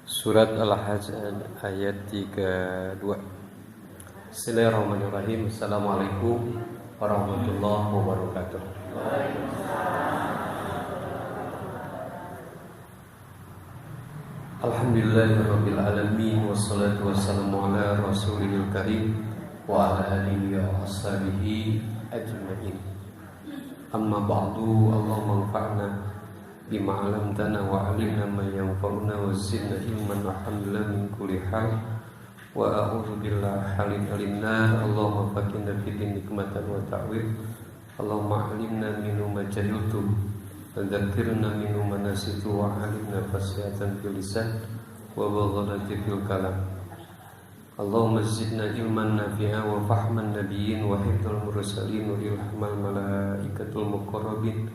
Surat Al-Hajj ayat 32. Bismillahirrahmanirrahim. Assalamualaikum warahmatullahi wabarakatuh. Alhamdulillahirabbil alamin wassalatu wassalamu ala rasulil karim wa ala alihi wa ashabihi ajma'in. Amma ba'du, Allahumma anfa'na bima 'allamtana wa 'allimna ma yanfa'una wa zidna ilman wa hamdana min kulli hal wa a'udzu billahi halin alimna. Allahumma faqihna fid din hikmatan wa ta'wil. Allahumma 'allimna minhu ma jahiltu wa dzakkirna minhu ma nasitu wa 'allimna fasihatan fil lisan wa baghdati fil kalam. Allahumma zidna ilman nafi'a wa fahman nabiyyin wa hifdzal mursalin wa ilhamal malaikatul muqarrabin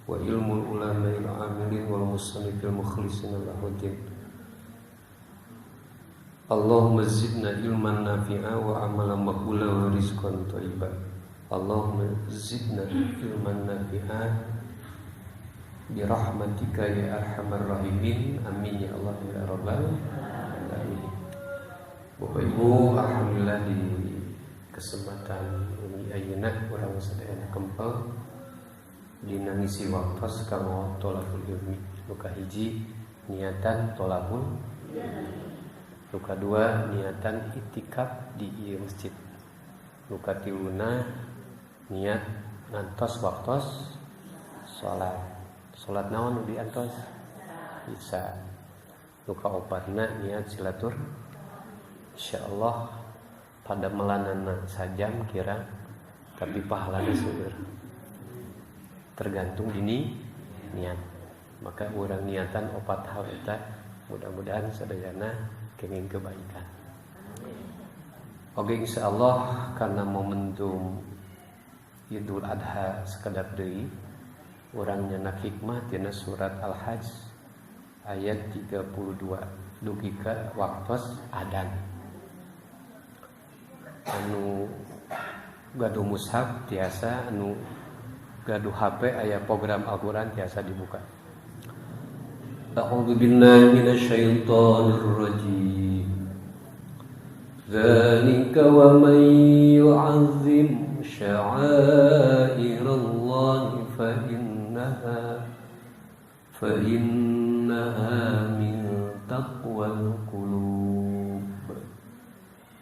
wa ilmul ulama'il amilin wal musannifil mukhlisin lahuddin. Allahumma zidna ilman nafi'a wa amalan maqbula wa rizqan thayyiban. Allahumma zidna ilman nafi'a bi rahmatika ya arhamar rahimin. Amin ya Allah ya rabbal alamin. Bapak Ibu, alhamdulillah di kesempatan ini ayeuna urang sadaya kempel dina ngisi waktos kanggo tholabul ilmi. Luka hiji niatan tholabul, luka dua niatan itikaf di ieu masjid, luka tiluna niat ngantos waktos salat naon nu diantos bisa, luka opatna niat silatur insyaallah pada melanana sajam kira tapi pahalana seueur tergantung dini niat. Maka urang niatan opat hal eta mudah-mudahan sadayana kenging kebaikan. Oke, insyaallah karena momentum Idul Adha sekedap deui urang nyenak hikmah tina surat Al-Hajj ayat 32 dugi ka waktos adzan. Anu gaduh mushaf tiasa, anu gaduh HP aya program Al-Qur'an tiasa dibuka. A'udzu billahi minasyaitonir rajim. Dzalika wa man yu'azzim sya'airallahi fa innaha min taqwal qulub.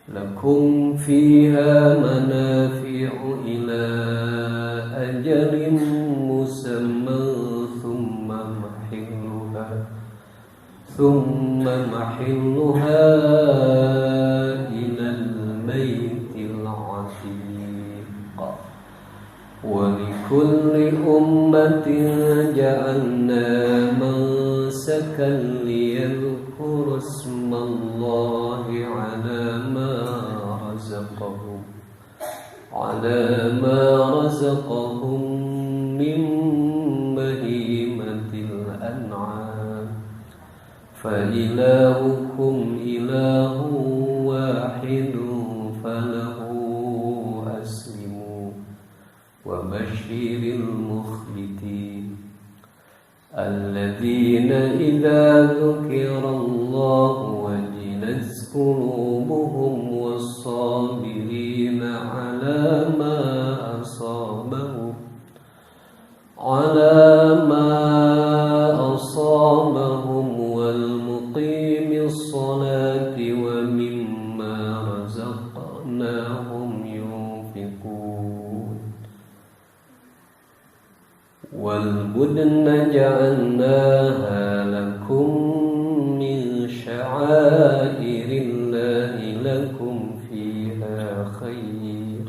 Lakum fiha manafi'u ila ajalin musamma thumma mahilluha ilal maytil 'atiq wa likulli ummatin ja'alna mansakan liyadhkuru ismallahi 'ala ma razaqahum min bahimatil an'am fa ilahukum ilahun wahidun falahu aslimu wa basyiril mukhbitin alladzina idza dzukirallahu wajilat qulubuhum was-sabirina 'ala ma asabahum wal muqimis salati wa mimma razaqnahum yunfiqun wal budna ja'alnaha lakum min sya'airillahi lakum fiha khair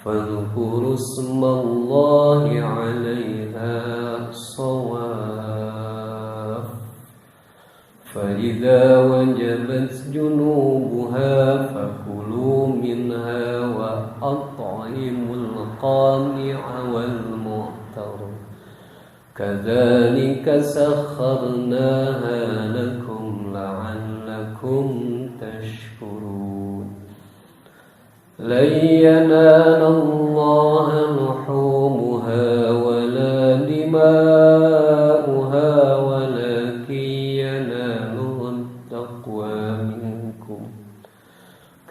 fadhkuru ismallahi 'alaiha shawaf fa idza wajabat junubuha fakulu minha wa at'imul qani'a wal mu'tar kadzalika sakharnaha lakum la'allakum tashkurun. lan yanalallaha luhumuha wala dima'uha walakin yanaluhu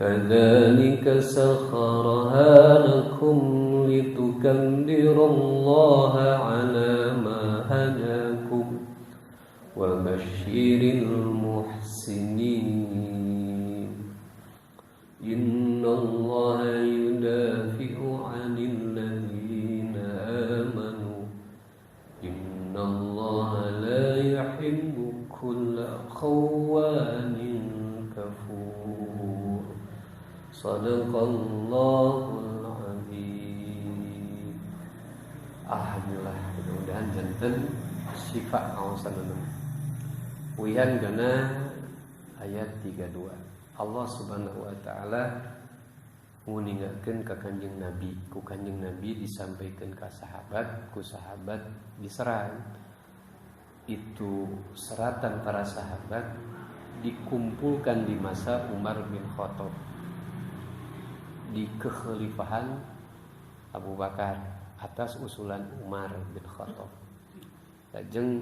كذلك سخرها لكم لتكبروا الله على ما هداكم وبشر المحسنين إن الله يدافع عن الذين آمنوا إن الله لا يحب كل خوان كفور صدق الله العظيم. Alhamdulillah, mudah-mudahan janten sifat awasanana. Wihan gana ayat 32. Allah Subhanahu wa taala nguningakeun ka Kanjeng Nabi, ku Kanjeng Nabi disampaikan ke sahabat, ku sahabat diserang. Itu seratan para sahabat dikumpulkan di masa Umar bin Khattab, di kekhalifahan Abu Bakar atas usulan Umar bin Khattab. Lajeng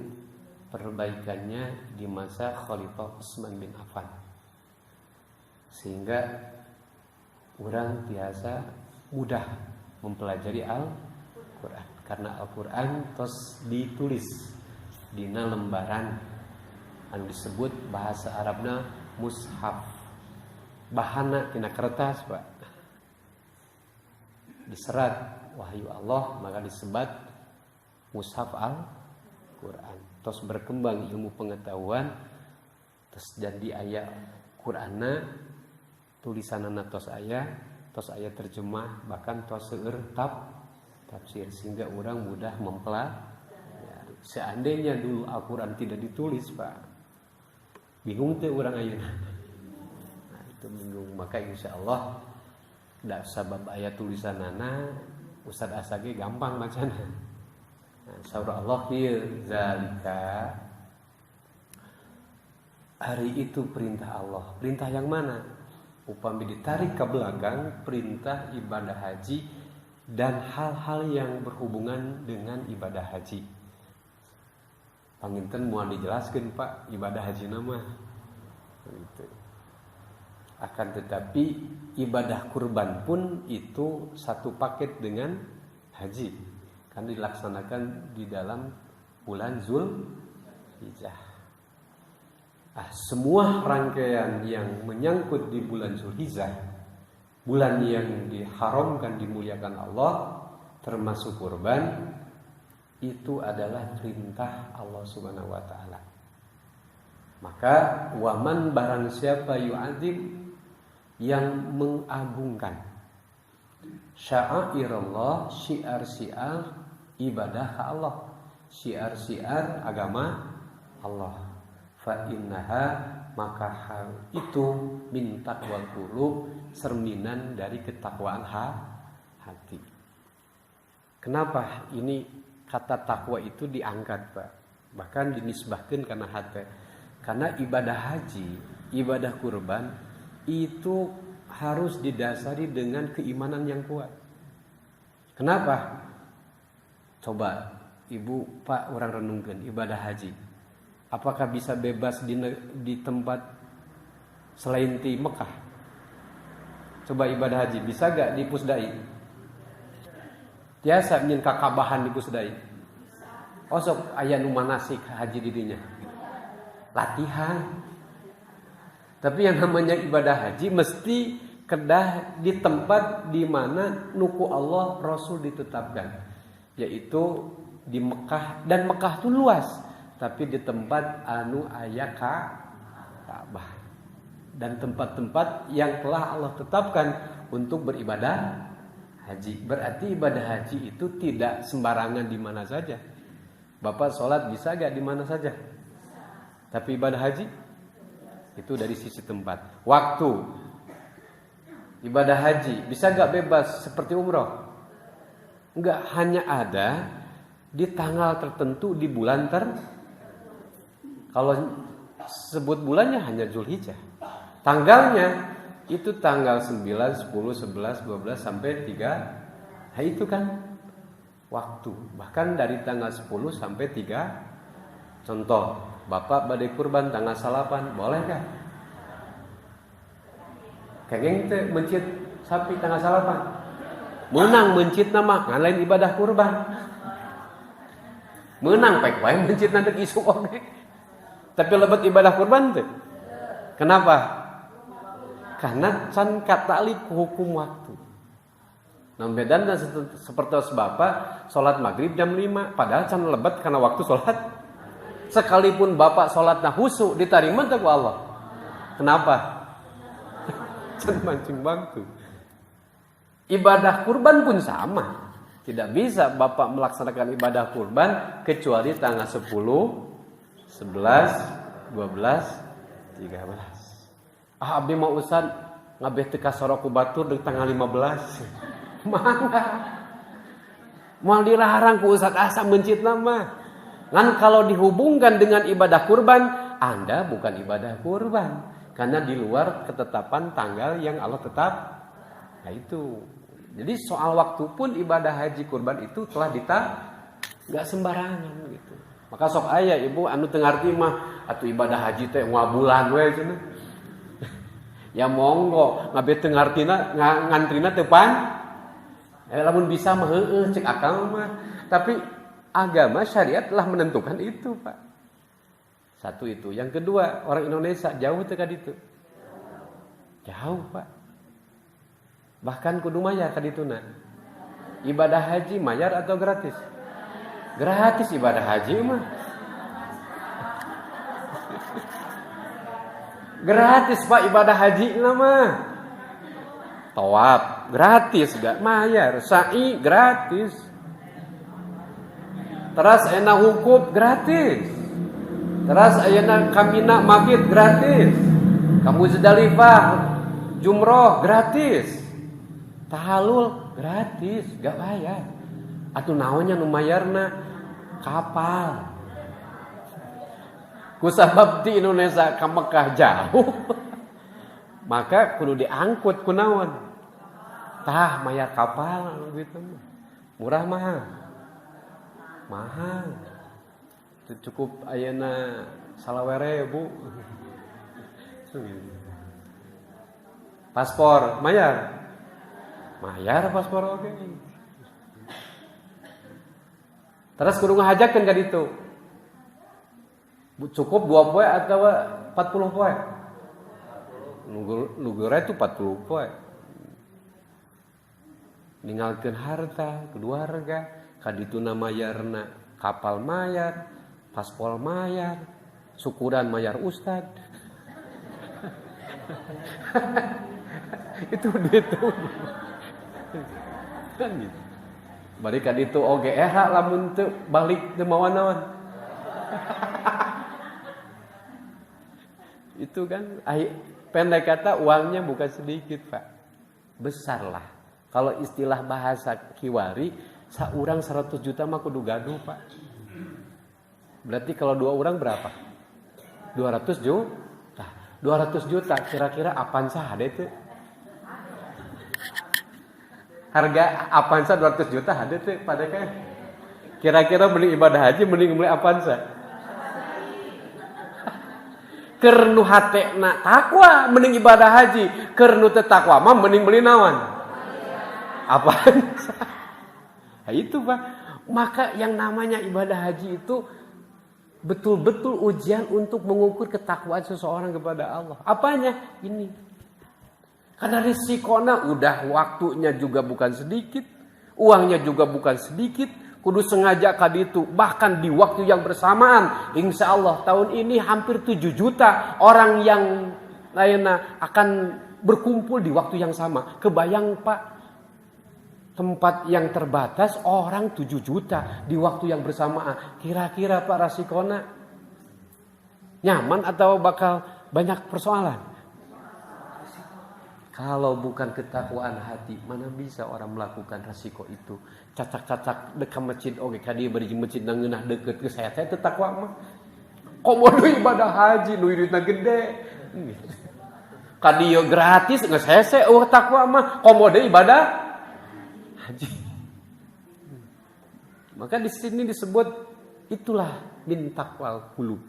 perbaikannya di masa Khalifah Utsman bin Affan, sehingga orang biasa mudah mempelajari Al-Quran karena Al-Quran tos ditulis dina lembaran yang disebut bahasa Arabna mushaf, bahana tina kertas Pak, diserat wahyu Allah maka disebat mushaf Al-Quran. Tos berkembang ilmu pengetahuan, tos jadi ayat Qur'ana tulisanana tos aya terjemah, bahkan tos seueur tafsir, sehingga orang mudah mempelajari. Seandainya dulu Al-Quran tidak ditulis Pak, bingung teh orang ayeuna. Nah, itu bingung. Maka insyaallah da sabab ayat tulisanana Ustaz Asage gampang bacana. Nah, surah Allah kieu zalika, hari itu perintah Allah. Perintah yang mana? Upami ditarik ke belakang, perintah ibadah haji dan hal-hal yang berhubungan dengan ibadah haji. Panginten moal dijelaskeun Pak ibadah haji nama. Gitu. Akan tetapi ibadah kurban pun itu satu paket dengan haji. Kan dilaksanakan di dalam bulan Zulhijjah. Semua rangkaian yang menyangkut di bulan Zulhijjah, bulan yang diharamkan dimuliakan Allah, termasuk kurban, itu adalah perintah Allah Subhanahu wa taala. Maka waman barang siapa yu'adzim, yang mengagungkan sya'airallah, syiar-syiar ibadah Allah, syiar-syiar agama Allah, fa innaha, maka hal itu min taqwal qulub, cerminan dari ketakwaan hati. Kenapa ini kata takwa itu diangkat Pak, bahkan dinisbahkan karena hati? Karena ibadah haji, ibadah kurban itu harus didasari dengan keimanan yang kuat. Kenapa? Coba Ibu Pak orang renungkan ibadah haji. Apakah bisa bebas di tempat selain di Mekah? Coba ibadah haji bisa gak di Pusdai? Biasa nyen kakabahan di Pusdai. Osok aya nu manasik haji didinya. Latihan. Tapi yang namanya ibadah haji mesti kedah di tempat di mana nuku Allah Rasul ditetapkan, yaitu di Mekah. Dan Mekah itu luas, tapi di tempat anu aya Ka'bah dan tempat-tempat yang telah Allah tetapkan untuk beribadah haji. Berarti ibadah haji itu tidak sembarangan di mana saja. Bapak sholat bisa gak di mana saja? Tapi ibadah haji itu dari sisi tempat. Waktu ibadah haji bisa gak bebas seperti umroh? Enggak, hanya ada di tanggal tertentu di bulan kalau sebut bulannya hanya Zulhijjah. Tanggalnya itu tanggal 9, 10, 11, 12 sampai 3. Nah itu kan waktu. Bahkan dari tanggal 10 sampai 3. Contoh, Bapak badai kurban tanggal 8, boleh kan? Kengeng teh mencit sapi tanggal salapan. Menang mencit nama ngalain ibadah kurban. Menang pek wae mencit nanti isuk oge. Tapi lebet ibadah kurban teh. Kenapa? Karena can katalib hukum waktu. Nah bedana seperti bapak sholat maghrib jam 5, padahal can lebet karena waktu sholat. Sekalipun bapak sholatna khusyuk diterima teh ku Allah. Kenapa? Can mancing waktu. Ibadah kurban pun sama. Tidak bisa bapak melaksanakan ibadah kurban kecuali tanggal 10, 11, 12, 13. Abdi mau usan ngabeh teu kasoro ku batur di tanggal 15. Mangga. Moal dilarang ku ustad asa mencit nama. Kan kalau dihubungkan dengan ibadah kurban, Anda bukan ibadah kurban karena di luar ketetapan tanggal yang Allah tetap. Nah itu. Jadi soal waktu pun ibadah haji kurban itu telah enggak sembarangan gitu. Maka sok aya ibu anu teu ngarti mah atuh ibadah haji teh moal bulan we cenah. Ya monggo ngabe teu ngartina ngantrina teu pan. Lamun bisa mah heueuh cek akal mah. Tapi agama syariat telah menentukan itu, Pak. Satu itu. Yang kedua, orang Indonesia jauh teu ka ditu. Jauh, Pak. Bahkan kudu mayar ka dituna. Ibadah haji mayar atau gratis? Gratis ibadah haji mah. Gratis, Pak, ibadah haji mah. Tawaf gratis gak mayar, sa'i gratis. Teras ena wukuf gratis. Teras ayana kamina mabit gratis. Kamu Muzdalifah jumroh gratis. Tahallul gratis, gak bayar. Atuh naonnya nu mayarna kapal. Kusabab di Indonesia ka Mekah jauh. Maka kudu diangkut kunaon? Tah mayar kapal gitu. Murah mahal. Mahal. Itu cukup ayeuna 30.000. Paspor mayar. Mayar paspor oke. Terus kudu ngahajakeun ka ditu. Cukup 2 poe atau 40 poe? Nugura itu 40 poe. Ninggalkeun harta, keluarga, kadituna mayarna kapal mayar, paspor mayar, syukuran mayar ustad. Itu duit tuh. Kan gitu. Bari ka ditu oge era lamun teu balik teu mawa naon. Itu kan pendek kata uangnya bukan sedikit, Pak. Besar lah. Kalau istilah bahasa kiwari, saurang 100 juta mah kudu gaduh, Pak. Berarti kalau 2 orang berapa? 200 juta. 200 juta kira-kira Avanza ada itu? Harga Avanza 200 juta ada tuh pada kan? Kira-kira beli ibadah haji mending beli Avanza. Kernu hatena takwa mending ibadah haji, kernu teu takwa mah mending beli naon? Apaan? Nah, itu Pak. Maka yang namanya ibadah haji itu betul-betul ujian untuk mengukur ketakwaan seseorang kepada Allah. Apanya? Ini. Karena risikona udah waktunya juga bukan sedikit, uangnya juga bukan sedikit. Kudu sengaja kaditu, bahkan di waktu yang bersamaan. Insya Allah tahun ini hampir 7 juta orang yang lainnya akan berkumpul di waktu yang sama. Kebayang Pak, tempat yang terbatas orang 7 juta di waktu yang bersamaan. Kira-kira Pak Rasikona nyaman atau bakal banyak persoalan? Kalau bukan ketakwaan hati, mana bisa orang melakukan resiko itu? Cacak-cacak dekat masjid, oke, kadi beri masjid nang ngeunah deket ke saya teh takwa mah. Komodo ibadah haji, nu duitna gede. Kadi gratis geus hese takwa mah, komodo ibadah haji. Maka di sini disebut itulah min taqwal qulub.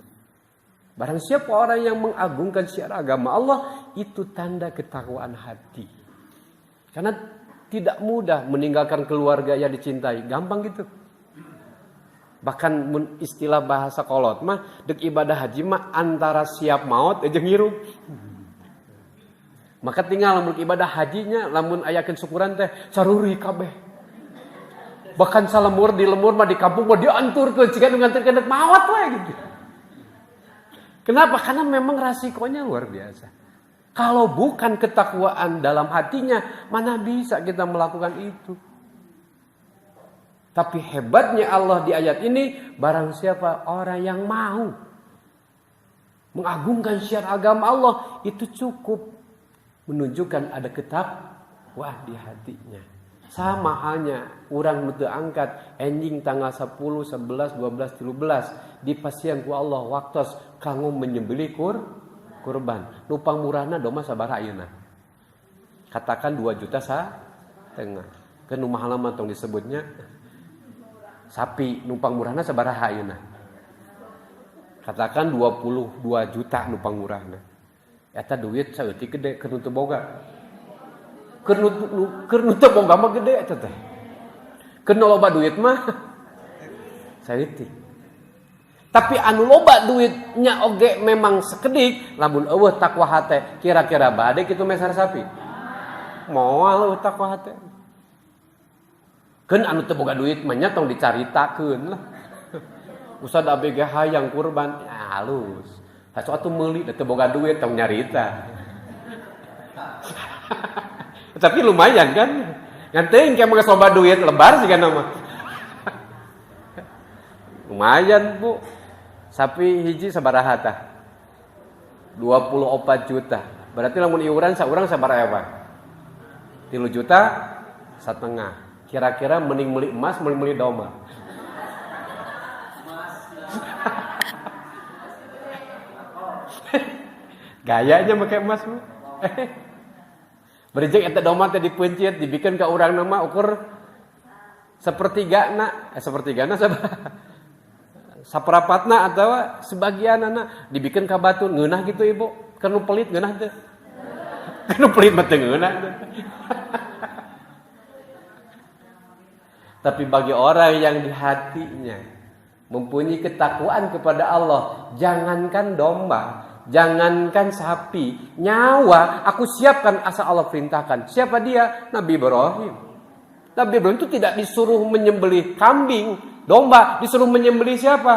Barang siapa orang yang mengagungkan syiar agama Allah, itu tanda ketakwaan hati. Karena tidak mudah meninggalkan keluarga yang dicintai. Gampang gitu. Bahkan istilah bahasa kolot mah, dek ibadah haji mah antara siap maut aja ngirup. Maka tinggal lamun ibadah hajinya, lamun ayakeun syukuran teh saruri kabeh. Bahkan salemur di lemur mah di kampung mah dianturkeun cika nganturkeun dek maot we gitu. Kenapa? Karena memang resikonya luar biasa. Kalau bukan ketakwaan dalam hatinya, mana bisa kita melakukan itu? Tapi hebatnya Allah di ayat ini, barang siapa orang yang mau mengagungkan syiar agama Allah, itu cukup menunjukkan ada ketakwaan di hatinya. Sama halnya orang nutu angkat enjing tanggal 10, 11, 12, 13 dipasieun ku Allah waktos kanggo menyembelih kurban. Nupang murahna doma sabaraha ayeuna? Katakan 2,5 juta. Ke nu mahal mah tong disebutnya sapi, numpang murahna sabaraha ayeuna? Katakan 22 juta numpang murahna. Eta duit saeutik gede keur nu teu boga. Keur nu teu boga mah gede eta teh. Keur nu loba duit mah saeutik. Tapi anu loba duitnya oge memang sekedik, lamun eueuh takwa hate, kira-kira bade kitu mesar sapi. Moal eueuh takwa hate. Keun anu teu boga duit mah nya tong dicaritakeun lah. Ustad abg hayang kurban, ya halus. Haso atuh meuli da teu boga duit tong nyarita. Tapi lumayan kan? Nganteung ke mah loba duit lebar sigana mah. Lumayan, Bu. Sapi hiji sabaraha tah? 24 juta. Berarti lamun iuran saurang sabaraha apa? 3 juta setengah. Kira-kira mending meuli emas, meuli domba. Gayanya make emas, Bu. Berijek eta domba teh dipencit, dibikin ka urang nama ukur sepertigana sabaraha? Saperapatna atau sebagianana dibikin ka batu ngeunah gitu Ibu. Kan nu pelit ngeunah teh. Kan nu pelit mah teu ngeunah teh. Tapi bagi orang yang di hatinya mempunyai ketakwaan kepada Allah, jangankan domba, jangankan sapi, nyawa aku siapkan asal Allah perintahkan. Siapa dia? Nabi Ibrahim. Nabi Ibrahim itu tidak disuruh menyembelih kambing, domba, disuruh menyembelih siapa?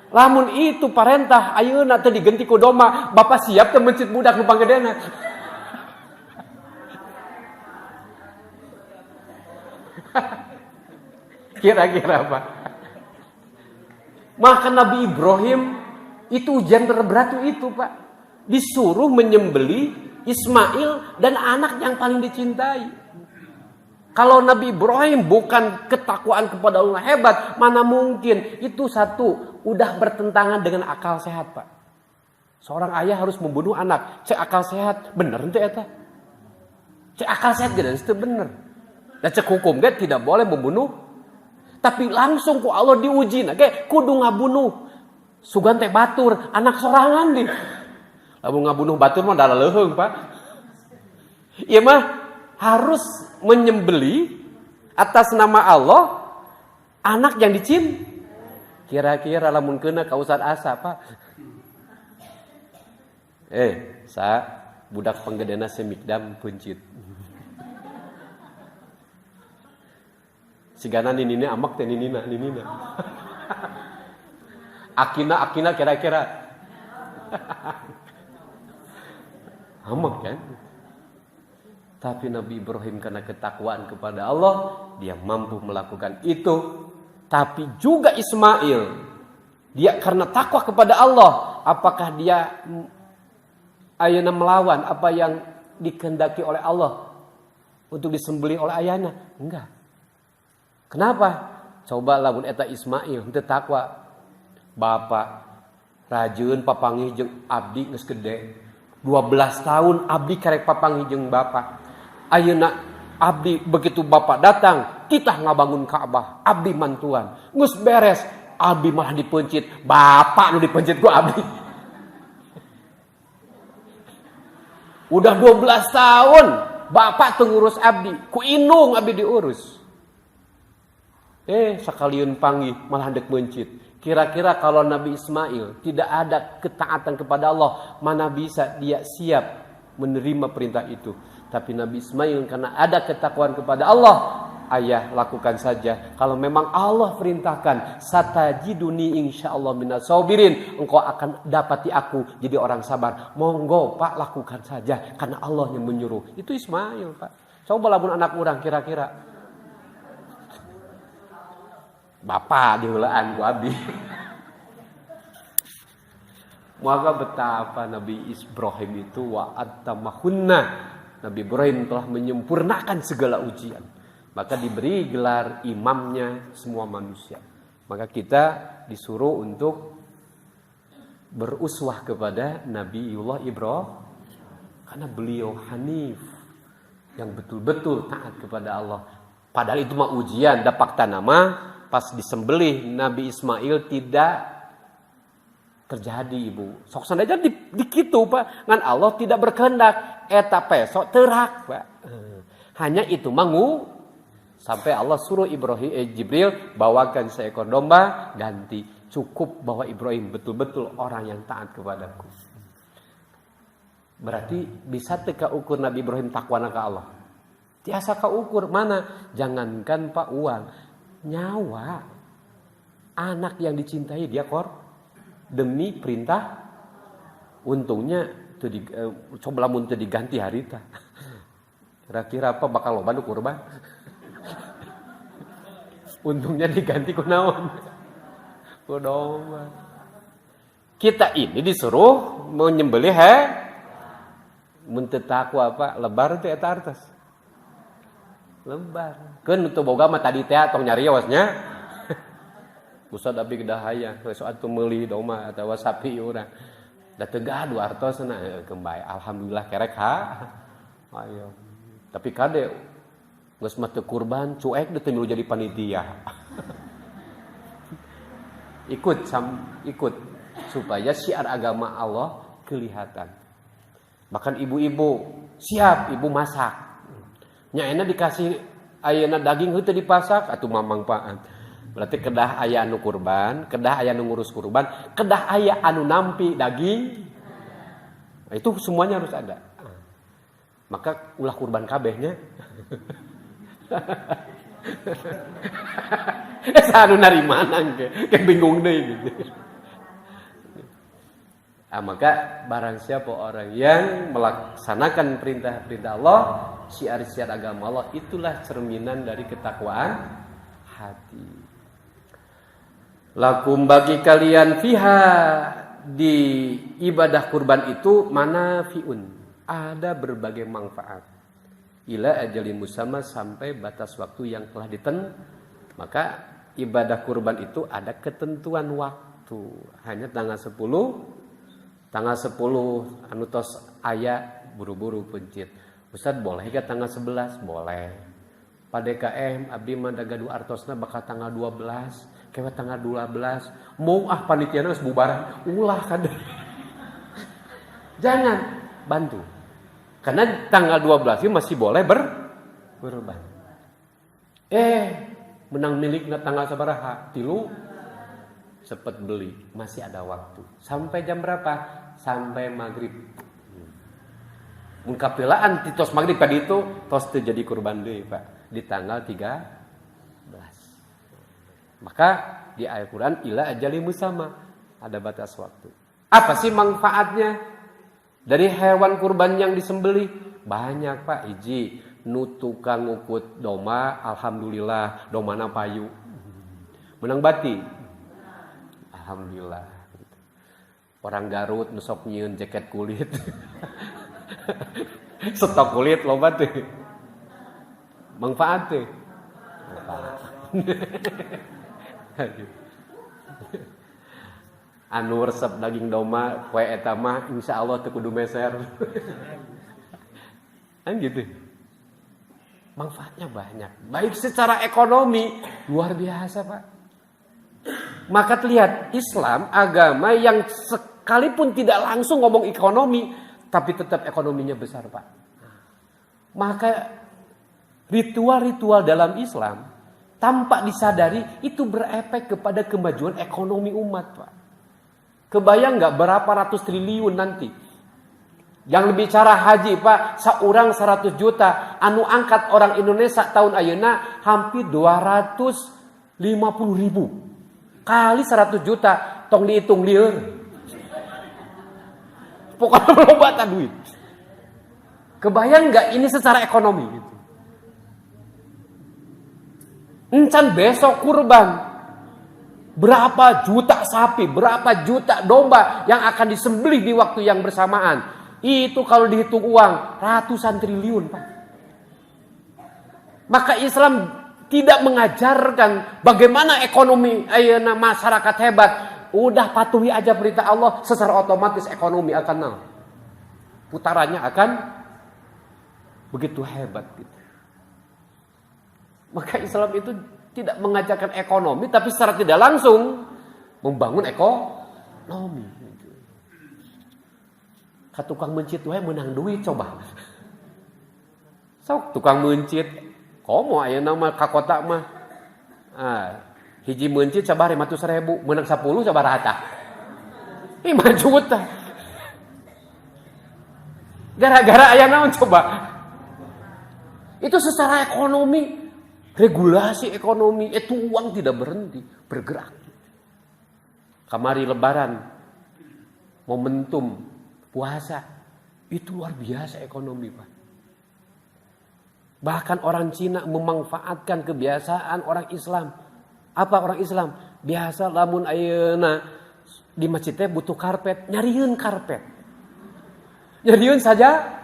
Lamun itu perintah ayeuna teh digenti ku domba, bapak siap teh mencit budak nu panggedena. Kira-kira apa? Maka Nabi Ibrahim itu ujian terberat itu, Pak. Disuruh menyembelih Ismail dan anak yang paling dicintai. Kalau Nabi Ibrahim bukan ketakwaan kepada Allah hebat, mana mungkin itu satu udah bertentangan dengan akal sehat, Pak. Seorang ayah harus membunuh anak. Cek akal sehat, bener ente eta? Cek akal sehat gede itu bener. Dan cek hukum dia tidak boleh membunuh. Tapi langsung ku Allah diuji, nage kudu ngabunuh. Sugan teh batur, anak sorangan di. Lamun ngabunuh batur mah dala leuheung, Pak. Ieu mah harus menyembeli atas nama Allah anak yang dicin. Kira-kira lamun keuna ka Ustaz Asa, Pak. Budak penggedena semikdam pencit. Sigana ninina amak teh ninina. Akina kira-kira. Amak kan? Tapi Nabi Ibrahim karena ketakwaan kepada Allah, dia mampu melakukan itu. Tapi juga Ismail, dia karena takwa kepada Allah, apakah dia ayeuna melawan apa yang dikehendaki oleh Allah untuk disembelih oleh ayahnya? Enggak. Kenapa? Coba lamun eta Ismail teu takwa. Bapak rajieun papanggih jeung abdi geus gede. 12 tahun abdi karek papanggih jeung bapak. Ayeuna abdi begitu bapak datang, kita ngabangun Ka'bah. Abdi mantuan. Geus beres, abdi malah dipencit. Bapak nu dipencit ku abdi. Udah 12 tahun bapak tuh ngurus abdi, ku indung abdi diurus. Sekalian panggih malah dek mencit. Kira-kira kalau Nabi Ismail tidak ada ketaatan kepada Allah, mana bisa dia siap menerima perintah itu. Tapi Nabi Ismail karena ada ketakwaan kepada Allah, ayah lakukan saja. Kalau memang Allah perintahkan, satajiduni insyaallah minas sabirin, engkau akan dapati aku jadi orang sabar. Monggo Pak, lakukan saja karena Allah yang menyuruh. Itu Ismail Pak. Coba lamun anak orang kira-kira. Bapak diheulaan ku abdi. Maka betapa Nabi Ibrahim itu wa'atamahunna. Nabi Ibrahim telah menyempurnakan segala ujian. Maka diberi gelar imamnya semua manusia. Maka kita disuruh untuk beruswah kepada Nabiullah Ibrahim. Karena beliau hanif. Yang betul-betul taat kepada Allah. Padahal itu mah ujian. Dapak tanama pas disembelih Nabi Ismail tidak terjadi ibu. Sok sandaja dikitu Pak. Ngan Allah tidak berkehendak. Eta pesok terak Pak. Hanya itu mangu. Sampai Allah suruh Jibril bawakan seekor domba ganti. Cukup bahwa Ibrahim betul-betul orang yang taat kepadaku. Berarti bisa teka ukur Nabi Ibrahim takwana ke Allah. Tiasa ka ukur mana? Jangankan Pak uang. Nyawa. Anak yang dicintai dia demi perintah. Untungnya coba lamun teu diganti harita. Kira-kira apa bakal loba nu kurban? Untungnya diganti ku naon? Ku domba. Kita ini disuruh menyembelih mun teu taku apa lebar teh eta artos. Lebar. Keun teu boga mah tadi teh tong nyariosnya. Ustad abdi gedahaya, soal tu meuli domba atawa sapi urang. Da teu gaduh artosna kembali. Alhamdulillah kerek ayo. Tapi kade geus mah teu kurban, cuek teu milu jadi panitia. ikut supaya syiar agama Allah kelihatan. Bahkan ibu-ibu siap ibu masak. Nyaena dikasih ayeuna daging heuh teu dipasak atuh mamangpaan. Berarti kedah aya anu kurban, kedah aya anu ngurus kurban, kedah aya anu nampi daging. Nah, itu semuanya harus ada. Maka ulah kurban kabehnya. Anu narimanan ke bingung deui gitu. Maka barang siapa orang yang melaksanakan perintah-perintah Allah, syiar-syiar agama Allah, itulah cerminan dari ketakwaan hati. Lakum bagi kalian fiha di ibadah kurban itu manafiun, ada berbagai manfaat. Ila ajalin musamma sampai batas waktu yang telah maka ibadah kurban itu ada ketentuan waktu. Hanya tanggal 10 anu tos aya buru-buru pencit. Ustaz boleh ke tanggal 11? Boleh. PDKM abdi mah da gaduh artosna bakal tanggal 12, kewe tanggal 12. Mau panitiana geus bubaran, ulah kada. Jangan bantu. Karena tanggal 12 itu masih boleh berban. Menang milikna tanggal sabaraha? 3 sepet beli, masih ada waktu. Sampai jam berapa? Sampai maghrib. Mun kapilaan ti tos maghrib tadi itu tos teu jadi kurban deui, Pak. Di tanggal 13. Maka di ayat Quran ila ajali musamma, ada batas waktu. Apa sih manfaatnya dari hewan kurban yang disembelih? Banyak Pak. Hiji, nu tukang ngukut domba, alhamdulillah domana payu. Menang bati. Alhamdulillah. Orang Garut nu sok nyieun jaket kulit. Stok kulit loba teh. Manfaat teh. Anu resep daging domba poe eta mah insyaallah teu kudu meser. Kan gitu. Manfaatnya banyak. Baik secara ekonomi luar biasa, Pak. Maka lihat Islam agama yang sekalipun tidak langsung ngomong ekonomi, tapi tetap ekonominya besar, Pak. Maka ritual-ritual dalam Islam tanpa disadari itu berefek kepada kemajuan ekonomi umat, Pak. Kebayang nggak berapa ratus triliun nanti? Yang bicara haji, Pak, seorang 100 juta, anu angkat orang Indonesia tahun ayeuna hampir 250 ribu. Kali 100 juta, tong dihitung lieur. Pokoknya belum bata duit. Kebayang nggak ini secara ekonomi gitu? Encan besok kurban, berapa juta sapi, berapa juta domba yang akan disembelih di waktu yang bersamaan. Itu kalau dihitung uang ratusan triliun, Pak. Maka Islam tidak mengajarkan bagaimana ekonomi ayeuna masyarakat hebat. Udah patuhi aja perintah Allah, secara otomatis ekonomi akan putarannya akan begitu hebat gitu. Maka Islam itu tidak mengajarkan ekonomi, tapi secara tidak langsung membangun ekonomi. Tukang mencit wae menang duit coba. Sok tukang mencit, komo ayeuna mah ka kota mah. Hiji mencit sabaraha 500.000, menang 10 sabaraha tah? 5 juta. Gara-gara aya naon coba? Itu secara ekonomi, regulasi ekonomi, itu uang tidak berhenti bergerak. Kamari lebaran, momentum puasa, itu luar biasa ekonomi, Pak. Bahkan orang Cina memanfaatkan kebiasaan orang Islam. Apa orang Islam? Biasa lamun ayeuna di masjid teh butuh karpet, nyarieun karpet. Nyarieun saja,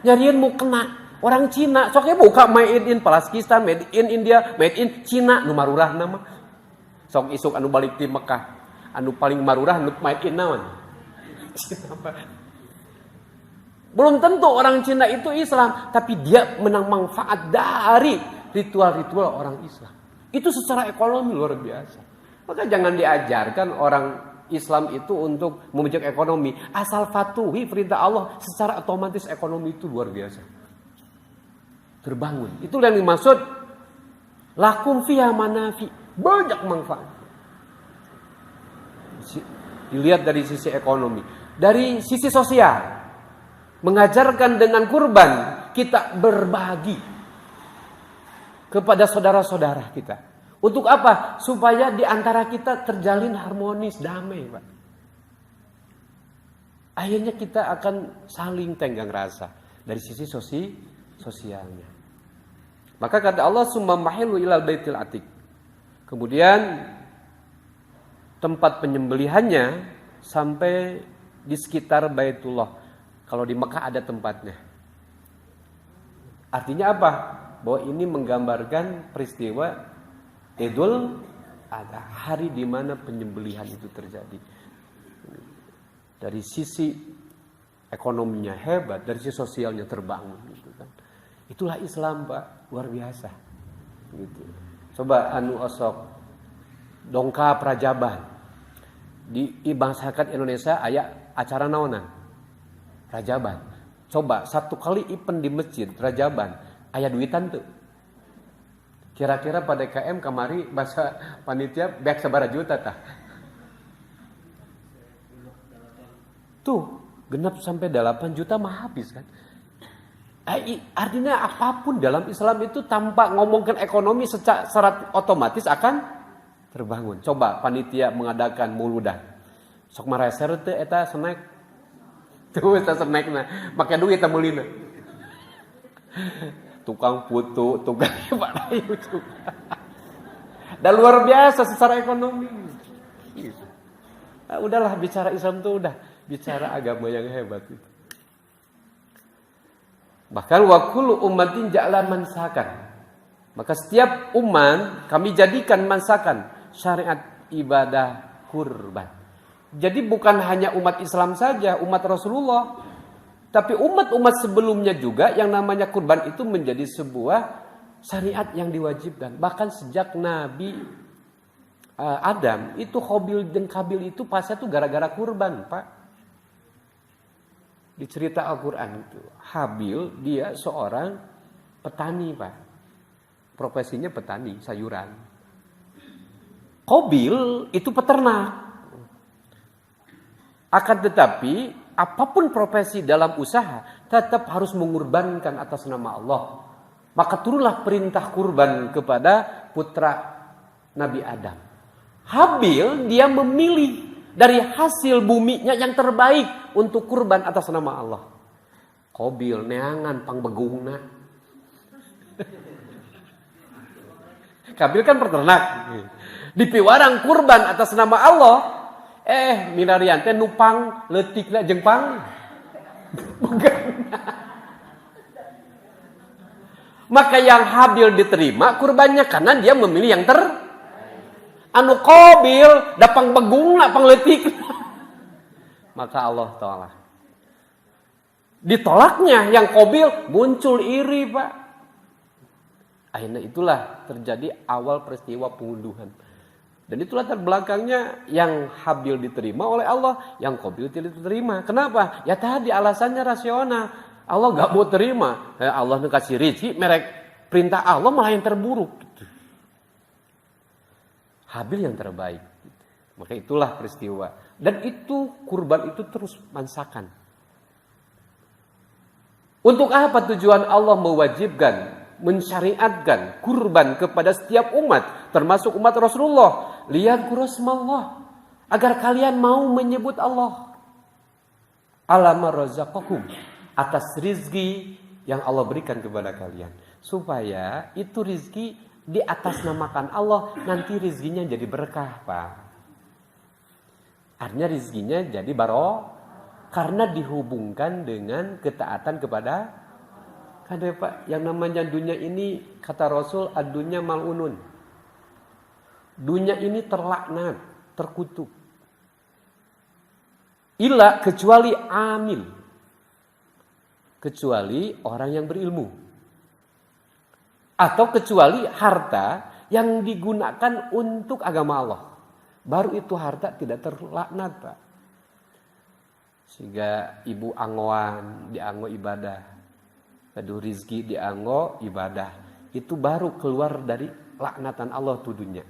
nyarieun mukena. Orang Cina, soknya buka made in Palestina, made in India, made in Cina, nu marurah nama. Sok isuk anu balik di Mekah, anu paling marurah nu made in naon? Cina, Pak. Belum tentu orang Cina itu Islam, tapi dia menang manfaat dari ritual-ritual orang Islam. Itu secara ekonomi luar biasa. Maka jangan diajarkan orang Islam itu untuk memijak ekonomi. Asal patuhi perintah Allah, secara otomatis ekonomi itu luar biasa. Terbangun. Itu yang dimaksud lakum fiha manafi. Banyak manfaat. Dilihat dari sisi ekonomi. Dari sisi sosial. Mengajarkan dengan kurban kita berbagi kepada saudara-saudara kita. Untuk apa? Supaya di antara kita terjalin harmonis, damai, Pak. Akhirnya kita akan saling tenggang rasa dari sisi sosialnya. Maka kata Allah, summa mahilu ilal baitil atiq. Kemudian tempat penyembelihannya sampai di sekitar Baitullah. Kalau di Mekah ada tempatnya. Artinya apa? Bahwa ini menggambarkan peristiwa Idul Adha, hari di mana penyembelihan itu terjadi. Dari sisi ekonominya hebat, dari sisi sosialnya terbangun. Gitu kan. Itulah Islam, Pak, luar biasa. Gitu. Coba anu osok dongkap Rajaban. Di masyarakat Indonesia aya acara naonan? Rajaban. Coba satu kali event di masjid Rajaban, aya duitan tuh. Kira-kira pada KM kamari bahasa panitia beak sabaraha juta tah. Tuh, genap sampai 8 juta mah habis kan. Artinya apapun dalam Islam itu tanpa ngomongkan ekonomi secara otomatis akan terbangun. Coba panitia mengadakan muludan. Sok mareser teu eta snack. Tuh eta snackna, make duit teh meulina. Tukang putu, tukang barayu juga. Dan luar biasa secara ekonomi. Nah, udahlah bicara Islam tuh udah bicara agama yang hebat itu. Bahkan wa kullu ummatin ja'ala mansakan. Maka setiap umat kami jadikan mansakan, syariat ibadah kurban. Jadi bukan hanya umat Islam saja, umat Rasulullah. Tapi umat-umat sebelumnya juga yang namanya kurban itu menjadi sebuah syariat yang diwajibkan. Bahkan sejak Nabi Adam, itu Qabil dan Qabil itu pasnya tuh gara-gara kurban, Pak. Di cerita Al-Quran itu, Habil dia seorang petani, Pak. Profesinya petani sayuran. Qabil itu peternak. Akan tetapi, apapun profesi dalam usaha, tetap harus mengorbankan atas nama Allah. Maka turunlah perintah kurban kepada putra Nabi Adam. Habil dia memilih dari hasil buminya yang terbaik untuk kurban atas nama Allah. Qabil neangan pangbegungna. Qabil kan peternak. Dipiwarang kurban atas nama Allah. Minarian teh nupang leutikna jeung pang. Maka yang Habil diterima kurbannya karena dia memilih yang anu Qabil dapang begungna pangletik. Maka Allah tolak. Ditolaknya yang Qabil muncul iri, Pak. Akhirnya itulah terjadi awal peristiwa pengunduhan. Dan itulah terbelakangnya yang Habil diterima oleh Allah, yang Qabil tidak diterima. Kenapa? Ya tadi alasannya rasional. Allah gak mau terima. Allah kasih rezeki, merek perintah Allah malah yang terburuk. Habil yang terbaik. Maka itulah peristiwa. Dan itu kurban itu terus mansakan. Untuk apa tujuan Allah mewajibkan, mensyariatkan kurban kepada setiap umat, termasuk umat Rasulullah? Liyadhkuru ismallah, agar kalian mau menyebut Allah. Alama razaqakum, atas rizki yang Allah berikan kepada kalian. Supaya itu rizki di atas namakan Allah, nanti rizkinya jadi berkah, Pak. Artinya rizkinya jadi barokah. Karena dihubungkan dengan ketaatan kepada kada, Pak, yang namanya dunia ini kata Rasul ad-dunya mal'unun. Dunia ini terlaknat, terkutuk. Ila kecuali amil. Kecuali orang yang berilmu. Atau kecuali harta yang digunakan untuk agama Allah. Baru itu harta tidak terlaknat, Pak. Sehingga ibu anggoan dianggo ibadah, aduh rizki dianggo ibadah, itu baru keluar dari laknatan Allah tudunya.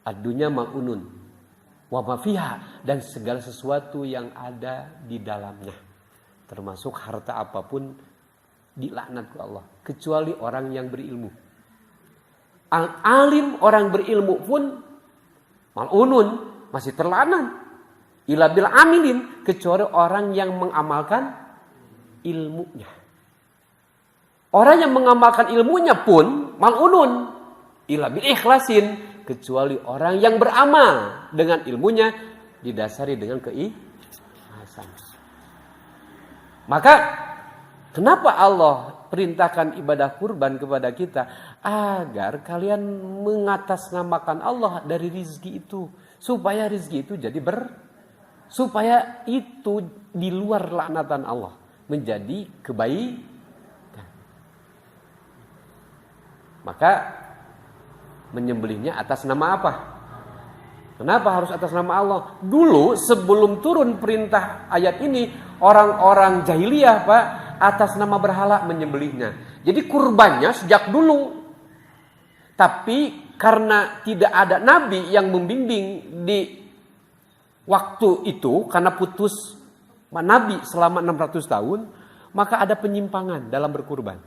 Adunya ma'unun wa ma fiha, dan segala sesuatu yang ada di dalamnya, termasuk harta apapun dilaknat ke Allah, kecuali orang yang berilmu. Alim orang berilmu pun mal'unun, masih terlaknat. Ila bil amilin, kecuali orang yang mengamalkan ilmunya. Orang yang mengamalkan ilmunya pun mal'unun. Ila bil ikhlasin, kecuali orang yang beramal dengan ilmunya didasari dengan keikhlasan. Maka kenapa Allah perintahkan ibadah kurban kepada kita? Agar kalian mengatasnamakan Allah dari rizki itu. Supaya rizki itu jadi supaya itu di luar laknatan Allah. Menjadi kebaikan. Maka menyembelihnya atas nama apa? Kenapa harus atas nama Allah? Dulu sebelum turun perintah ayat ini, orang-orang jahiliyah, Pak, atas nama berhala menyembelihnya. Jadi kurbannya sejak dulu. Tapi karena tidak ada nabi yang membimbing di waktu itu, karena putus nabi selama 600 tahun, maka ada penyimpangan dalam berkurban.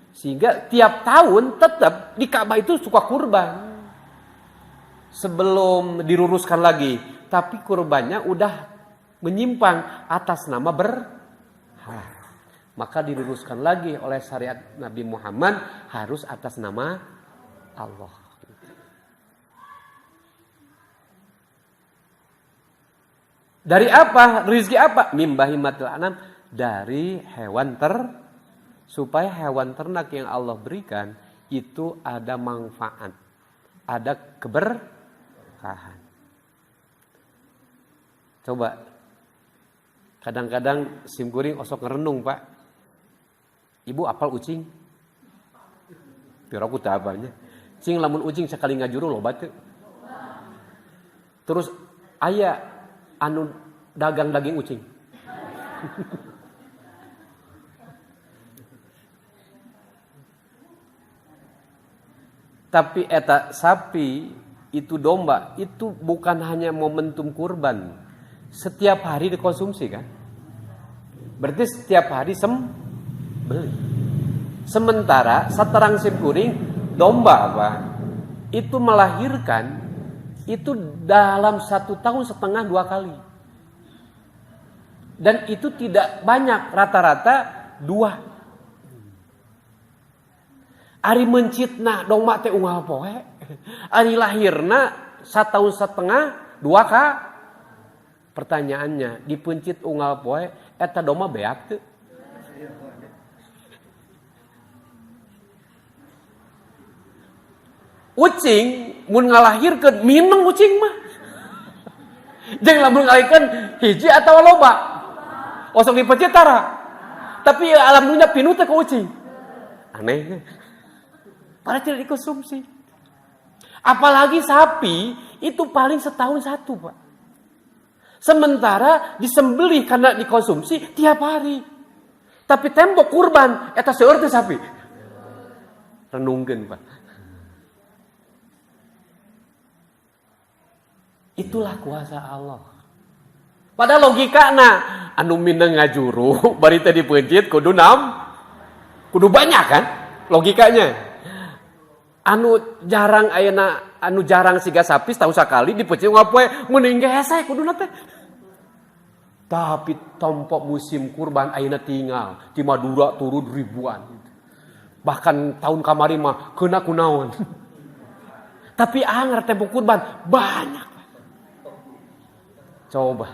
Sehingga tiap tahun tetap di Ka'bah itu suka kurban. Sebelum diluruskan lagi, tapi kurbannya udah menyimpang atas nama berhala. Maka diluruskan lagi oleh syariat Nabi Muhammad, harus atas nama Allah. Dari apa? Rizki apa? Min bahimatil anam, dari hewan supaya hewan ternak yang Allah berikan itu ada manfaat, ada keberkahan. Coba kadang-kadang simkuring osok ngerenung, Pak. Ibu apal ucing? Piraku tabanya. Cing lamun ucing sekali ngajuru loba teu. Terus aya anu dagang daging ucing. Tapi eta sapi itu domba itu bukan hanya momentum kurban, setiap hari dikonsumsi kan? Berarti setiap hari beli. Sementara saterang simkuring domba apa? Itu melahirkan itu dalam 1,5 tahun 2 kali. Dan itu tidak banyak, rata-rata 2. Ari mencitna domba teh unggal poe. Ari lahirna 1,5 tahun 2 kali. Pertanyaannya, dipencit unggal poe eta domba beak teu? Ucing mun ngalahirkeun mineng ucing mah. Jeung lamun ngalahirkeun hiji atawa loba. Osok dipencit tara. Tapi alhamdulillah pinuh teh ka ucing. Aneh. Padahal tidak dikonsumsi. Apalagi sapi itu paling setahun 1, Pak. Sementara disembelih karena dikonsumsi tiap hari. Tapi tembok kurban eta seueur teh sapi. Renungkeun, Pak. Itulah kuasa Allah. Pada logikana anu mineng ngajuru bari teh dipeunjit kudu banyak kan logikanya. Anu jarang ayeuna anu jarang siga sapi setahun sakali dipeunjit ngapoe mending hese kuduna teh. Tapi tompok musim kurban ayeuna tinggal di Madura turun ribuan. Bahkan tahun kamari mah keuna kunaon. Tapi anggar tempo kurban banyak. Coba.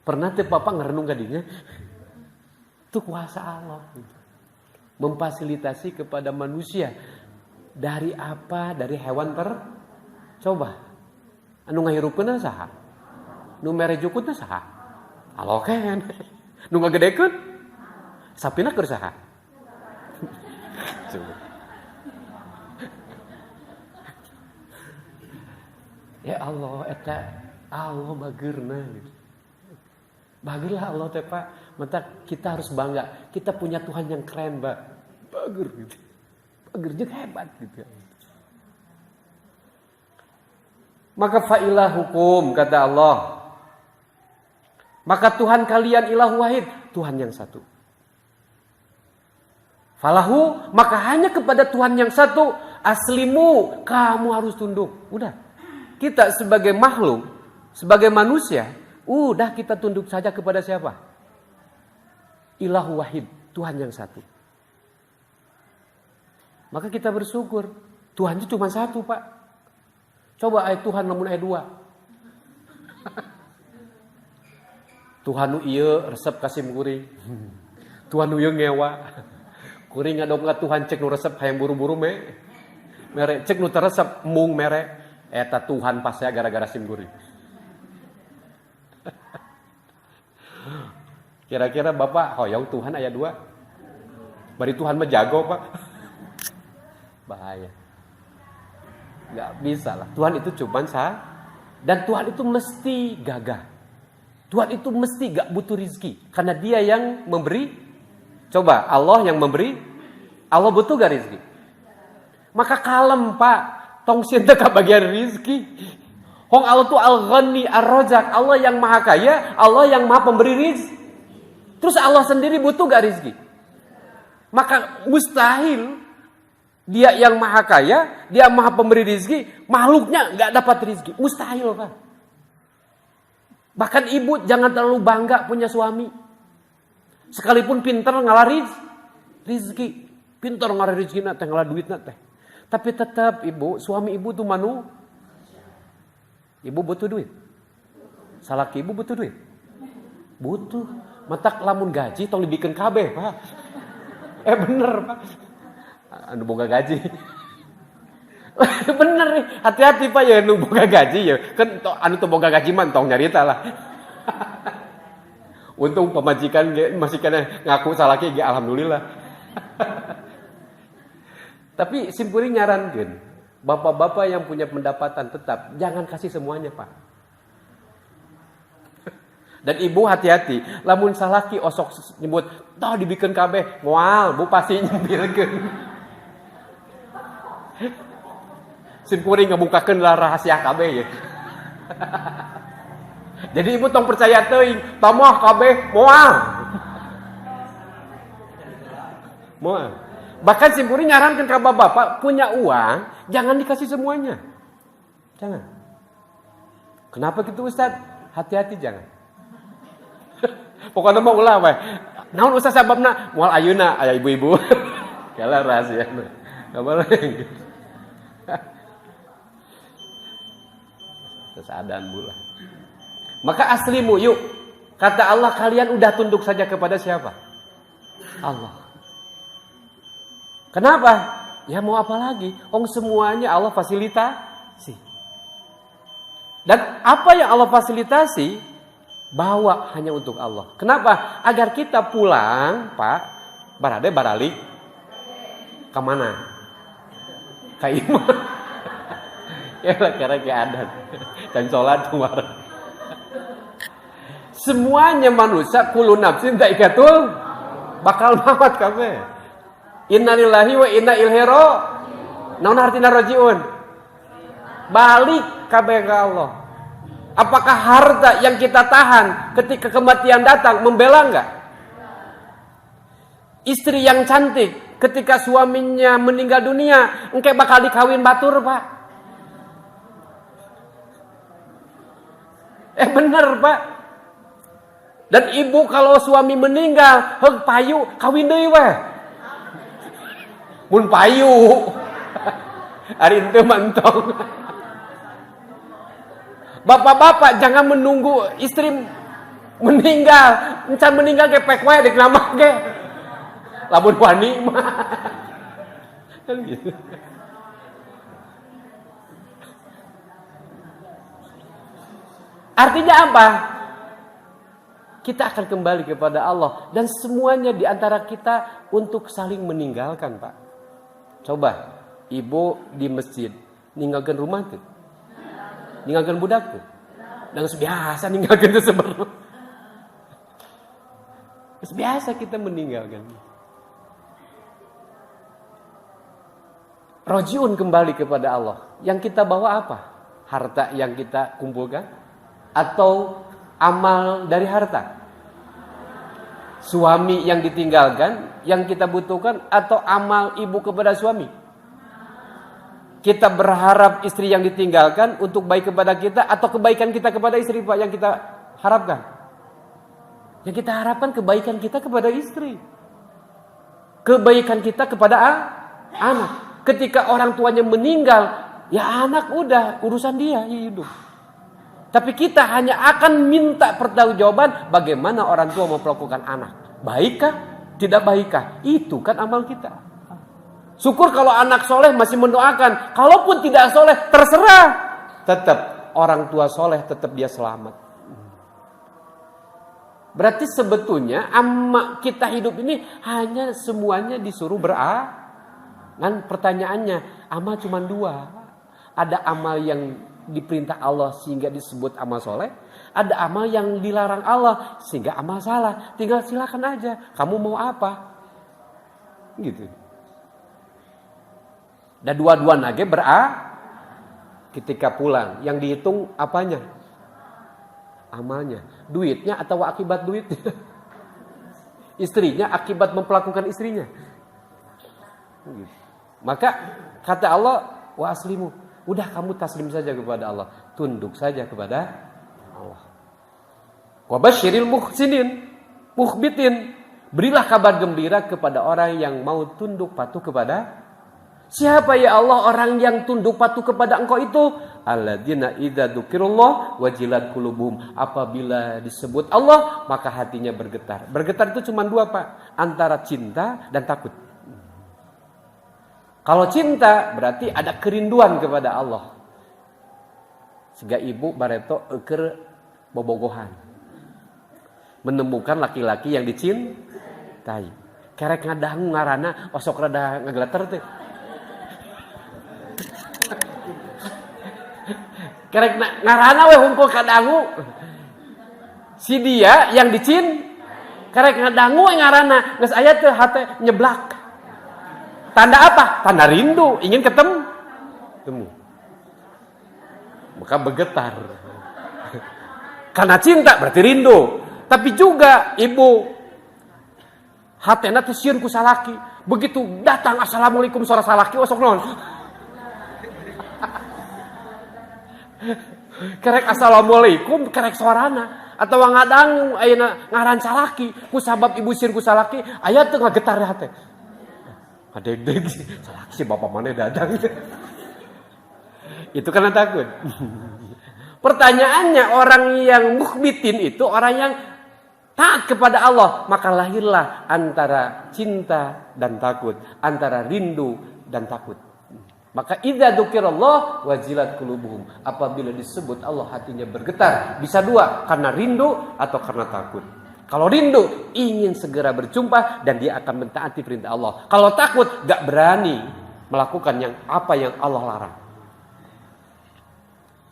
Pernah teh Papa ngerenung kadinya? Itu kuasa Allah. Memfasilitasi kepada manusia. Dari apa? Dari hewan coba. Anu ngahirupkeun saha? Nu mere jukutna saha? Allah kan. Nu ngagedekeun sapina keur saha? Ya Allah eta Allah bageurna gitu. Bageurlah Allah teh Pak. Mata kita harus bangga. Kita punya Tuhan yang keren, Pak. Bager gitu. Bager jeung hebat gitu. Maka fa'ilah hukum kata Allah. Maka Tuhan kalian ilah wahid, Tuhan yang satu. Falahu, maka hanya kepada Tuhan yang satu aslimu, kamu harus tunduk. Udah. Kita sebagai makhluk, sebagai manusia, udah kita tunduk saja kepada siapa? Ilahu wahid, Tuhan yang satu. Maka kita bersyukur, Tuhan itu cuma satu, Pak. Coba ayat Tuhan namun ayat 2. Tuhan nu ieu resep kasim kuring. Tuhan nu ieu ngewa. Kuring ngadongna Tuhan cek nu resep hayang buru-buru mere cek nu teresep mung mere eta Tuhan pas saya gara-gara sim kuring. Kira-kira Bapak hoyong Tuhan ayat 2. Bari Tuhan mah jago, Pak. Bahaya. Enggak bisa lah. Tuhan itu cuma sah dan Tuhan itu mesti gagah. Tuhan itu mesti gak butuh rizki karena Dia yang memberi. Coba Allah yang memberi, Allah butuh gak rizki? Maka kalem Pak, tong sieun teh kabagian rizki. Hong Allah tuh Al-Ghani Ar-Razak, Allah yang maha kaya, Allah yang maha pemberi rizki. Terus Allah sendiri butuh gak rizki? Maka mustahil Dia yang maha kaya, Dia maha pemberi rizki, makhluknya gak dapat rizki. Mustahil Pak. Bahkan ibu jangan terlalu bangga punya suami. Sekalipun pintar ngalah rizki. Pintar ngalah rizki teh ngalah duit teh. Tapi tetap ibu, suami ibu tuh manu. Ibu butuh duit. Salaki ibu butuh duit. Butuh. Matak lamun gaji tong dibikin kabeh, Pak. Bener, Pak. Anu boga gaji. Bener nih, hati-hati Pak ya anu boga gaji ya. Kan anu teu boga gaji mah tong nyarita lah. Untung pemajikan masih kena ngaku salaki ge alhamdulillah. Tapi simpulnya nyarankeun, bapak-bapak yang punya pendapatan tetap jangan kasih semuanya, Pak. Dan ibu hati-hati, lamun salaki osok nyebut, toh dibikin kabeh, moal, bu pasti nyempilkeun. Simpuring ngebukakeun lah rahasia kabeh ya. Jadi ibu tong percaya teuing, tamah kabeh moal. Moal. Bahkan simpuring nyarankeun ka bapak punya uang, jangan dikasih semuanya. Jangan. Kenapa gitu Ustaz? Hati-hati jangan. Pokoknya mah ulah we. Naon Ustaz sababna? Moal ayeuna aya ibu-ibu. Kala rahasia. Enggak boleh. Kesadaan bulah. Maka aslimu yuk. Kata Allah kalian udah tunduk saja kepada siapa? Allah. Kenapa? Ya mau apa lagi? Semuanya Allah fasilitasi. Dan apa yang Allah fasilitasi bawa hanya untuk Allah. Kenapa? Agar kita pulang, Pak, barade baralik kemana? Ka imah. Ya lah kira adat. Dan sholat kemarin. Semuanya manusia kullu nafsin dha'iqatul bakal maut kabeh. Innalillahi wa inna ilaihi raji'un. Naon artina raji'un? Balik kabeh ka Allah. Apakah harta yang kita tahan ketika kematian datang membela enggak? Istri yang cantik ketika suaminya meninggal dunia, engke bakal dikawin batur, Pak. Bener, Pak. Dan ibu kalau suami meninggal, heug payu kawin deui we. Mun payu. Ari teu mantong. Bapak-bapak jangan menunggu istri meninggal. Encan meninggal ge pek wae dek lamah ge. Lamun wani mah. Kan gitu. Artinya apa? Kita akan kembali kepada Allah dan semuanya di antara kita untuk saling meninggalkan, Pak. Coba ibu di masjid ninggalkan rumah tuh. Ninggalkan budak tuh. Dan biasa ninggalkan itu sebenarnya. Biasa kita meninggalkan. Rojiun kembali kepada Allah. Yang kita bawa apa? Harta yang kita kumpulkan? Atau amal dari harta? Suami yang ditinggalkan, yang kita butuhkan, atau amal ibu kepada suami? Kita berharap istri yang ditinggalkan untuk baik kepada kita, atau kebaikan kita kepada istri, Pak, yang kita harapkan? Yang kita harapkan kebaikan kita kepada istri. Kebaikan kita kepada anak. Ketika orang tuanya meninggal, ya anak udah urusan dia hidup. Tapi kita hanya akan minta pertanggungjawaban bagaimana orang tua memperlakukan anak. Baikkah? Tidak baikkah? Itu kan amal kita. Syukur kalau anak soleh masih mendoakan. Kalaupun tidak soleh, terserah. Tetap orang tua soleh, tetap dia selamat. Berarti sebetulnya kita hidup ini hanya semuanya disuruh Dan pertanyaannya, amal cuma dua. Ada amal yang diperintah Allah sehingga disebut amal soleh. Ada amal yang dilarang Allah sehingga amal salah. Tinggal silakan aja. Kamu mau apa? Gitu. Dan dua-dua nage ketika pulang. Yang dihitung apanya? Amalnya. Duitnya atau akibat duitnya? Istrinya akibat memperlakukan istrinya. Gitu. Maka kata Allah, wa aslimu. Udah kamu taslim saja kepada Allah. Tunduk saja kepada Allah. Wa basyiril mukhbitin. Berilah kabar gembira kepada orang yang mau tunduk patuh kepada. Siapa ya Allah orang yang tunduk patuh kepada Engkau itu? Alladzina idza dzukirullah wajilat qulubuhum. Apabila disebut Allah, maka hatinya bergetar. Bergetar itu cuma dua, Pak. Antara cinta dan takut. Kalau cinta berarti ada kerinduan kepada Allah. Sehingga ibu bareto eukeur bobogohan. Menemukan laki-laki yang dicintai. Kerek ngadangu ngaranna osok rada ngageleter teh. Kerek ngaranna we hungkul kadangu. Si dia yang karek ngadangu ngaranna geus aya teu hate nyeblak. Tanda apa? Tanda rindu, ingin ketemu. Maka bergetar. Karena cinta berarti rindu. Tapi juga ibu hatena teh sieun ku salaki. Begitu datang assalamualaikum suara salaki osok non. Kerek assalamualaikum kerek suarana atau ngadang ayeuna ngaran salaki ku sabab ibu sieun ku salaki aya teu ngagetar hate. Adeg-deg salaki si bapak mana dadang. Itu karena takut. Pertanyaannya orang yang mukhbitin itu orang yang taat kepada Allah, maka lahirlah antara cinta dan takut, antara rindu dan takut. Maka idza dzukirallah wajilat qulubuhum. Apabila disebut Allah hatinya bergetar. Bisa dua, karena rindu atau karena takut. Kalau rindu ingin segera berjumpa dan dia akan mentaati perintah Allah. Kalau takut gak berani melakukan apa yang Allah larang.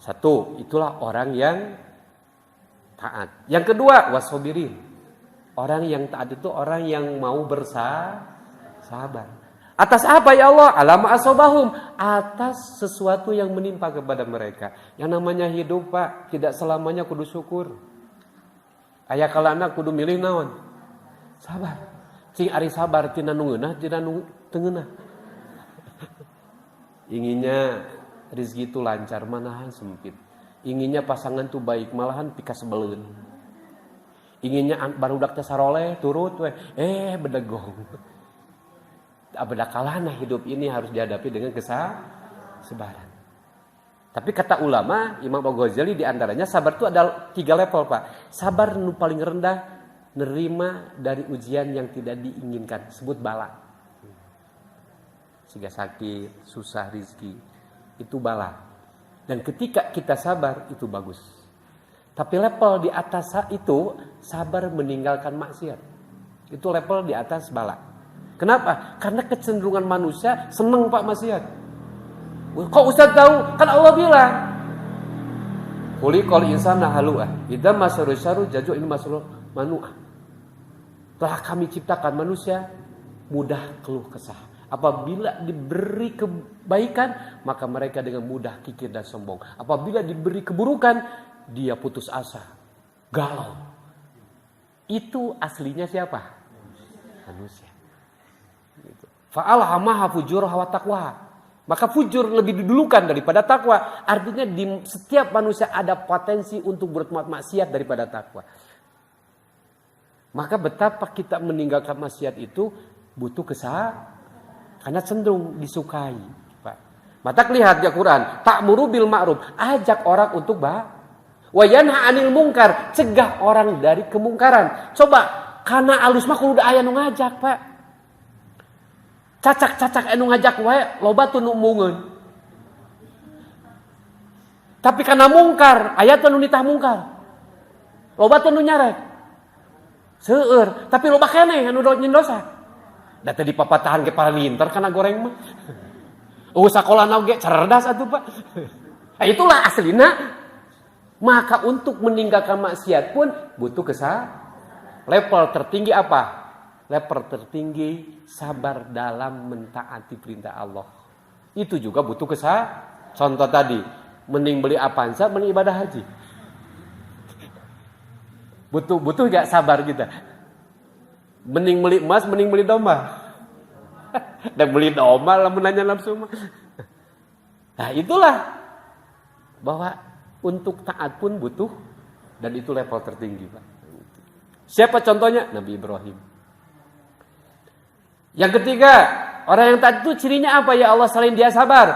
Satu, itulah orang yang taat. Yang kedua, wasobirin. Orang yang taat itu orang yang mau bersabar. Atas apa ya Allah? Alama asobahum. Atas sesuatu yang menimpa kepada mereka. Yang namanya hidup Pak, tidak selamanya kudu syukur. Aya kalana kudu milih naon? Sabar. Cing ari sabar tina nu ngeunah, tina nu teu ngeunah. Inginnya rezeki itu lancar, manahan sempit. Inginnya pasangan tuh baik, malahan pika sebeleun. Inginnya barudak teh saroleh, turut we, bedegong. Abada kalana hidup ini harus dihadapi dengan kesabaran. Tapi kata ulama, Imam Al-Ghazali diantaranya sabar itu ada 3 level Pak. Sabar nu paling rendah, nerima dari ujian yang tidak diinginkan, sebut bala. Sehingga sakit, susah rezeki, itu bala. Dan ketika kita sabar, itu bagus. Tapi level di atas itu, sabar meninggalkan maksiat. Itu level di atas bala. Kenapa? Karena kecenderungan manusia senang Pak maksiat. Kok Ustaz tahu? Kan Allah bilang. Khuliqal insana halu'ah. Idza masaru syaru jaju in masru manu'ah. Telah kami ciptakan manusia mudah keluh kesah. Apabila diberi kebaikan, maka mereka dengan mudah kikir dan sombong. Apabila diberi keburukan, dia putus asa, galau. Itu aslinya siapa? Manusia. Fa'alhamaha fujuraha wa taqwa. Maka fujur lebih didulukan daripada takwa. Artinya di setiap manusia ada potensi untuk berbuat maksiat daripada takwa. Maka betapa kita meninggalkan maksiat itu butuh karena cenderung disukai. Maka lihat di Al-Quran. Ta'muru bil ma'ruf. Ajak orang untuk wa yanha 'anil munkar. Cegah orang dari kemungkaran. Coba, karena alus mah kudu aya nu ngajak Pak. Cacak-cacak anu ngajak wae loba teu nu mungkeun. Tapi kana mungkar, aya teu nu nitah mungkar. Loba teu nu nyarek. Seueur, tapi loba keneh anu nyin dosa. Da teh dipapatahan ke paralinter kana goreng mah. Sakolana oge cerdas atuh Pak. Itulah aslina. Maka untuk meninggalkan maksiat pun butuh level tertinggi apa? Level tertinggi sabar dalam mentaati perintah Allah. Itu juga butuh contoh tadi, mending beli Avanza, mending ibadah haji. Butuh gak sabar kita? Mending beli emas, mending beli domba. Dan beli domba lah menanya nafsu mah. Nah itulah bahwa untuk taat pun butuh, dan itu level tertinggi Pak. Siapa contohnya? Nabi Ibrahim. Yang ketiga, orang yang taat itu cirinya apa ya Allah selain dia sabar?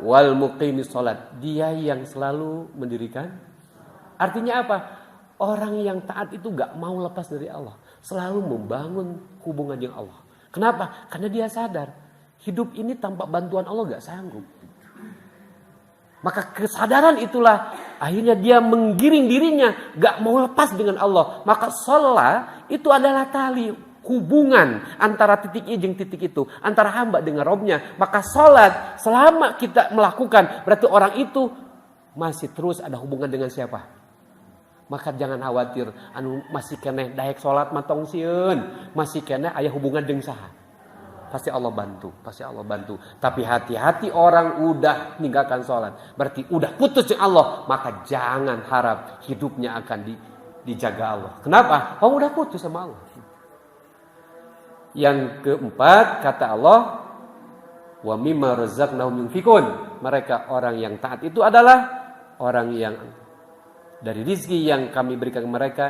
Wal muqimis sholat. Dia yang selalu mendirikan. Artinya apa? Orang yang taat itu gak mau lepas dari Allah. Selalu membangun hubungan dengan Allah. Kenapa? Karena dia sadar. Hidup ini tanpa bantuan Allah gak sanggup. Maka kesadaran itulah akhirnya dia menggiring dirinya. Gak mau lepas dengan Allah. Maka sholat itu adalah tali. Hubungan antara titik I jeung titik itu, antara hamba dengan Robnya. Maka sholat selama kita melakukan, berarti orang itu masih terus ada hubungan dengan siapa? Maka jangan khawatir anu masih keneh daek salat matong sieun, masih keneh aya hubungan jeung saha. Pasti Allah bantu, pasti Allah bantu. Tapi hati-hati orang udah ninggalkan salat, berarti udah putus dengan Allah, maka jangan harap hidupnya akan dijaga Allah. Kenapa? Oh udah putus sama Allah. Yang keempat kata Allah, wa mimma razaqnahum yunfikun. Mereka orang yang taat itu adalah orang yang dari rizki yang kami berikan ke mereka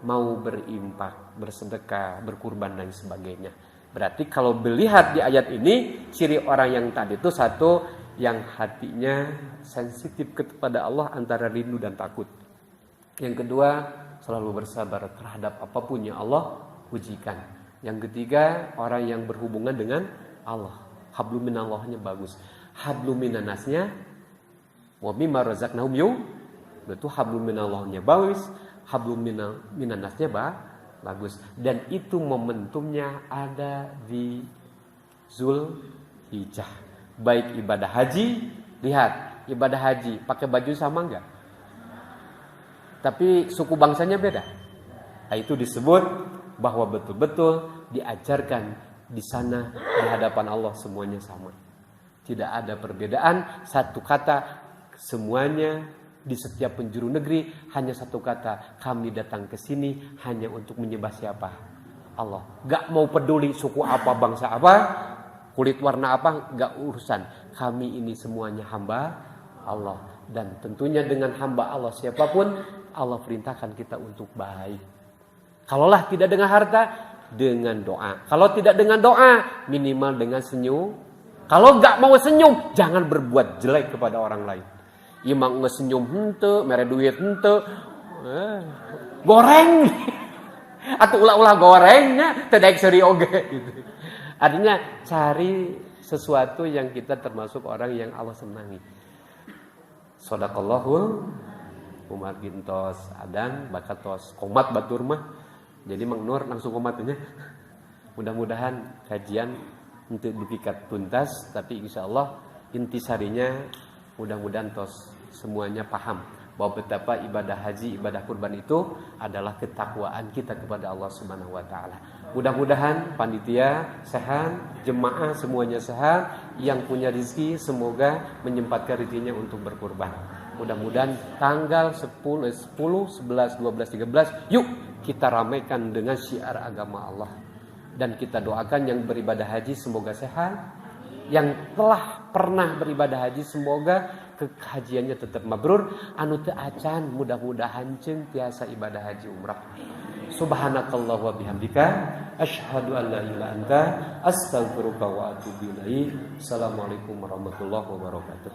mau berimpak, bersedekah, berkurban dan sebagainya. Berarti kalau melihat di ayat ini, ciri orang yang tadi itu satu, yang hatinya sensitif kepada Allah antara rindu dan takut. Yang kedua, selalu bersabar terhadap apapun yang Allah ujikan. Yang ketiga, orang yang berhubungan dengan Allah. Hablum minallahnya bagus. Hablum minannasnya wa mimma razaqnahum itu hablum minallahnya bagus, hablum minannasnya bagus. Dan itu momentumnya ada di Zulhijjah. Baik ibadah haji, lihat ibadah haji pakai baju sama enggak? Tapi suku bangsanya beda. Nah, itu disebut bahwa betul-betul diajarkan di sana di hadapan Allah semuanya sama. Tidak ada perbedaan, satu kata semuanya. Di setiap penjuru negeri hanya satu kata, kami datang ke sini hanya untuk menyembah siapa? Allah. Gak mau peduli suku apa, bangsa apa, kulit warna apa, gak urusan. Kami ini semuanya hamba Allah. Dan tentunya dengan hamba Allah siapapun, Allah perintahkan kita untuk baik. Kalaulah tidak dengan harta, dengan doa. Kalau tidak dengan doa, minimal dengan senyum. Kalau gak mau senyum, jangan berbuat jelek kepada orang lain. Imang ngesenyum henteu, mere duit henteu. Goreng. Atuh ulah-ulah gorengnya teu daek seuri oge gitu. Artinya cari sesuatu yang kita termasuk orang yang Allah senangi. Shadaqallahul Umar gintos adan bakatos komat batur mah. Jadi Mang Nur langsung komatnya. Mudah-mudahan kajian untuk dupikat tuntas, tapi insyaallah intisarinya mudah-mudahan tos semuanya paham bahwa betapa ibadah haji, ibadah kurban itu adalah ketakwaan kita kepada Allah Subhanahu wa taala. Mudah-mudahan panitia sehat, jemaah semuanya sehat, yang punya rezeki semoga menyempatkan rezekinya untuk berkurban. Mudah-mudahan tanggal 10, 11, 12, 13 yuk kita ramaikan dengan syiar agama Allah. Dan kita doakan yang beribadah haji semoga sehat, yang telah pernah beribadah haji semoga kehajiannya tetap mabrur, anu teu acan mudah-mudahan ceung tiasa ibadah haji umrah. Subhanakallah wa bihamdika asyhadu an la ilaha illa anta astaghfiruka wa atubu ilaik. Assalamualaikum warahmatullahi wabarakatuh.